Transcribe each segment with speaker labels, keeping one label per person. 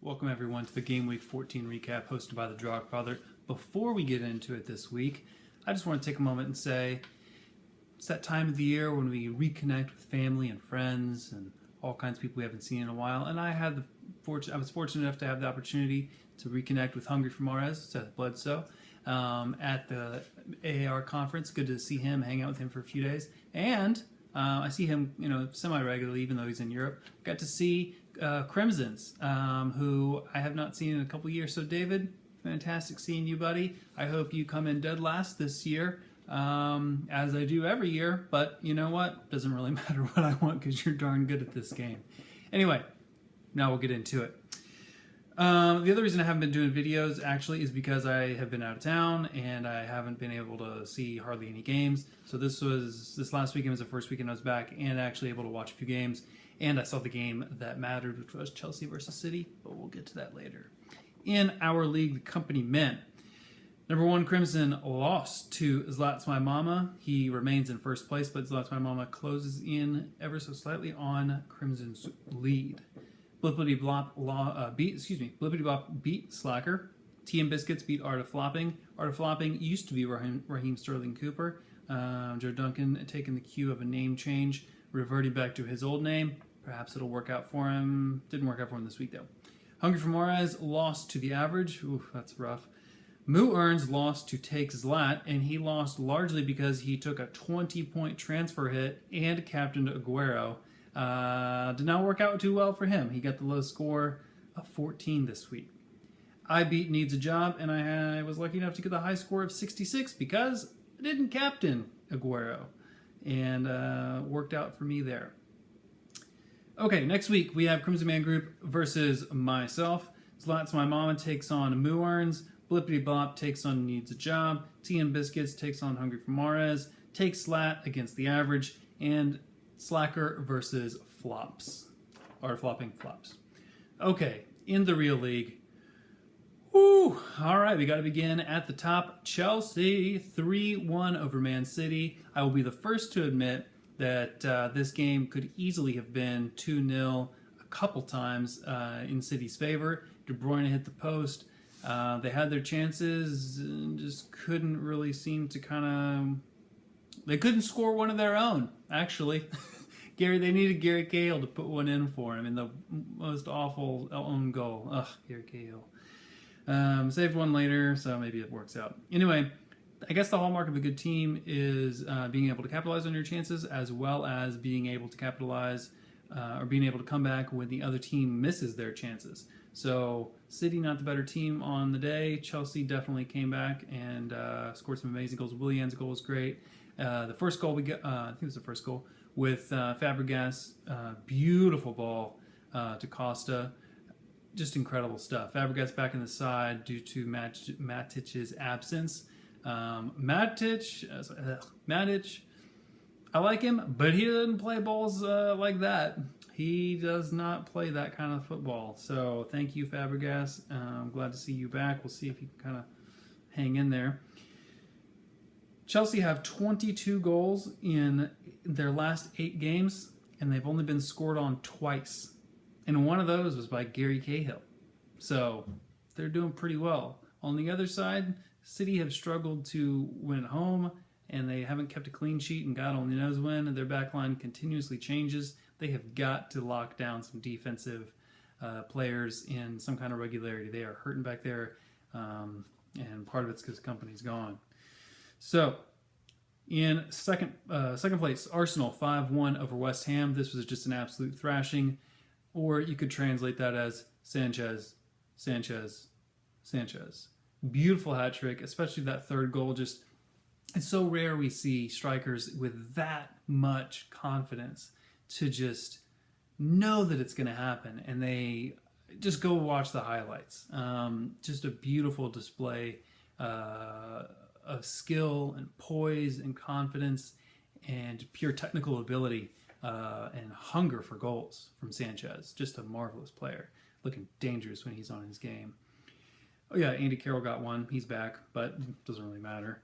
Speaker 1: Welcome everyone to the Game Week 14 recap hosted by the Drogfather. Before we get into it this week, I just want to take a moment and say it's that time of the year when we reconnect with family and friends and all kinds of people we haven't seen in a while. And I was fortunate enough to have the opportunity to reconnect with Hungry for Mares, Seth Bledsoe, at the AAR conference. Good to see him, hang out with him for a few days. And I see him, semi-regularly, even though he's in Europe. Got to see Crimson's, who I have not seen in a couple years. So, David, fantastic seeing you, buddy. I hope you come in dead last this year, as I do every year. But you know what? Doesn't really matter what I want because you're darn good at this game. Anyway, now we'll get into it. The other reason I haven't been doing videos actually is because I have been out of town and I haven't been able to see hardly any games. So this last weekend was the first weekend I was back and actually able to watch a few games. And I saw the game that mattered, which was Chelsea versus City, but we'll get to that later. In our league, the Kompany Men. Number 1, Crimson lost to Zlat's My Mama. He remains in first place, but Zlat's My Mama closes in ever so slightly on Crimson's lead. Blippity Blop beat Slacker. Tea and Biscuits beat Art of Flopping. Art of Flopping used to be Raheem Sterling Cooper. Joe Duncan taking the cue of a name change, reverting back to his old name. Perhaps it'll work out for him. Didn't work out for him this week, though. Hungry for Mares lost to the average. Oof, that's rough. Moo Earns lost to Take Zlat, and he lost largely because he took a 20-point transfer hit and captained Aguero. Did not work out too well for him. He got the low score of 14 this week. I beat Needs a Job, and I was lucky enough to get the high score of 66 because I didn't captain Aguero, and worked out for me there. Okay, next week we have Crimson Man Group versus myself. Zlat's My Mama takes on Moo Earns. Blippity Blop takes on Needs a Job. Tea and Biscuits takes on Hungry for Mares. Takes Slat against the average. And Slacker versus Flops. Or Flopping Flops. Okay, in the real league. Woo! Alright, we got to begin at the top. Chelsea 3-1 over Man City. I will be the first to admit that this game could easily have been 2-0 a couple times in City's favor. De Bruyne hit the post. They had their chances and just couldn't really seem to they couldn't score one of their own, actually. They needed Gary Cahill to put one in for him in the most awful own goal. Ugh, Gary Cahill. Saved one later, so maybe it works out. Anyway, I guess the hallmark of a good team is being able to capitalize on your chances as well as being able to capitalize or being able to come back when the other team misses their chances. So City not the better team on the day. Chelsea definitely came back and scored some amazing goals. Willian's goal was great. The first goal we got, I think it was the first goal, with Fabregas, beautiful ball to Costa. Just incredible stuff. Fabregas back in the side due to Matic's absence. Matic, I like him, but he doesn't play balls like that. He does not play that kind of football. So thank you, Fabregas. I'm glad to see you back. We'll see if you can kind of hang in there. Chelsea have 22 goals in their last 8 games, and they've only been scored on twice. And one of those was by Gary Cahill. So they're doing pretty well. On the other side, City have struggled to win at home, and they haven't kept a clean sheet, and God only knows when. And their backline continuously changes. They have got to lock down some defensive players in some kind of regularity. They are hurting back there, and part of it's because the Kompany's gone. So, in second place, Arsenal 5-1 over West Ham. This was just an absolute thrashing, or you could translate that as Sanchez, Sanchez, Sanchez. Beautiful hat trick, especially that third goal. Just, it's so rare we see strikers with that much confidence to just know that it's going to happen, and they just go watch the highlights. Just a beautiful display of skill and poise and confidence and pure technical ability and hunger for goals from Sanchez. Just a marvelous player, looking dangerous when he's on his game. Oh yeah, Andy Carroll got one. He's back, but it doesn't really matter.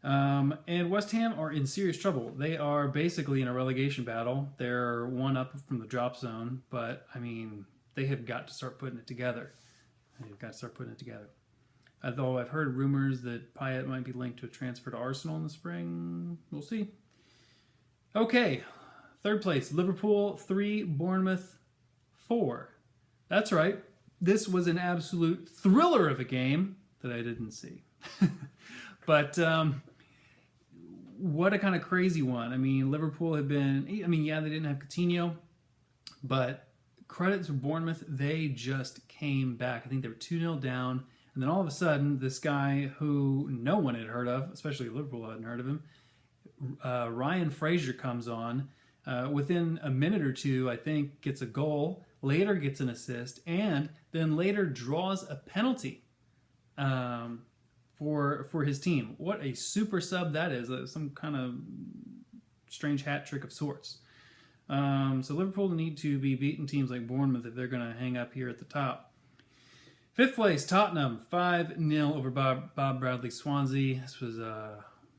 Speaker 1: And West Ham are in serious trouble. They are basically in a relegation battle. They're one up from the drop zone, but I mean, They have got to start putting it together. They've got to start putting it together. Although I've heard rumors that Payet might be linked to a transfer to Arsenal in the spring. We'll see. Okay, third place, Liverpool 3, Bournemouth 4. That's right. This was an absolute thriller of a game that I didn't see. But what a kind of crazy one. I mean, Liverpool had been, yeah, they didn't have Coutinho, but credit to Bournemouth, they just came back. I think they were 2-0 down, and then all of a sudden, this guy who no one had heard of, especially Liverpool hadn't heard of him, Ryan Fraser comes on. Within a minute or two, I think, gets a goal, later gets an assist, and then later draws a penalty for his team. What a super sub that is. Some kind of strange hat trick of sorts. So Liverpool need to be beating teams like Bournemouth if they're going to hang up here at the top. Fifth place, Tottenham, 5-0 over Bob Bradley Swansea. This was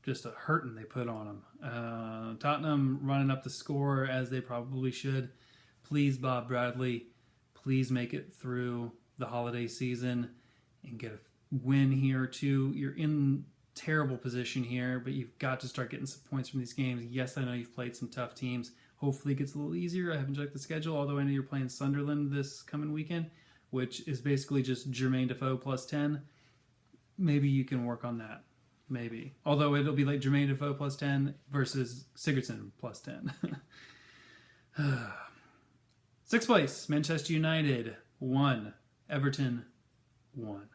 Speaker 1: just a hurting they put on them. Tottenham running up the score as they probably should. Please, Bob Bradley, please make it through the holiday season and get a win here too. You're in terrible position here, but you've got to start getting some points from these games. Yes, I know you've played some tough teams. Hopefully it gets a little easier. I haven't checked the schedule, although I know you're playing Sunderland this coming weekend, which is basically just Jermaine Defoe plus 10. Maybe you can work on that. Maybe. Although it'll be like Jermaine Defoe plus 10 versus Sigurdsson plus 10. Sixth place, Manchester United 1, Everton 1.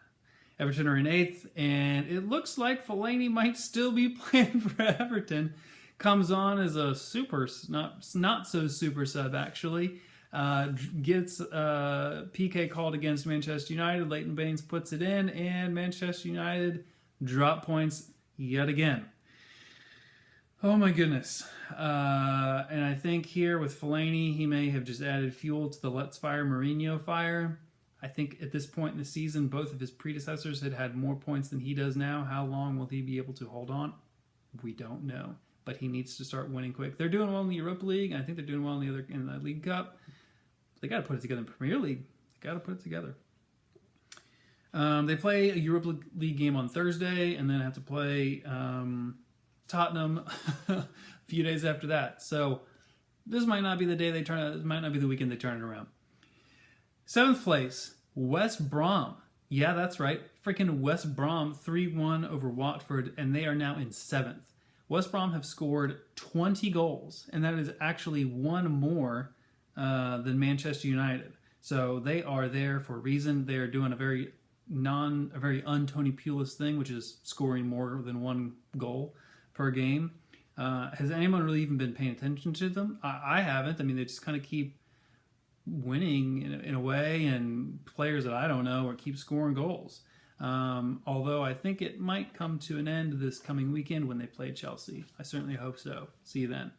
Speaker 1: Everton are in 8th, and it looks like Fellaini might still be playing for Everton. Comes on as a super, not so super sub actually. Gets PK called against Manchester United. Leighton Baines puts it in, and Manchester United drop points yet again. Oh my goodness. And I think here with Fellaini, he may have just added fuel to the Let's Fire Mourinho fire. I think at this point in the season, both of his predecessors had more points than he does now. How long will he be able to hold on? We don't know. But he needs to start winning quick. They're doing well in the Europa League, and I think they're doing well in the League Cup. They got to put it together in the Premier League. They got to put it together. They play a Europa League game on Thursday, and then have to play Tottenham a few days after that. So this might not be the day they turn it. It might not be the weekend they turn it around. 7th place, West Brom. Yeah, that's right. Freaking West Brom 3-1 over Watford, and they are now in 7th. West Brom have scored 20 goals, and that is actually one more than Manchester United. So they are there for a reason. They are doing a very un-Tony Pulis thing, which is scoring more than one goal per game. Has anyone really even been paying attention to them? I haven't. I mean, they just kind of keep winning in a way, and players that I don't know or keep scoring goals. Although I think it might come to an end this coming weekend when they play Chelsea. I certainly hope so. See you then.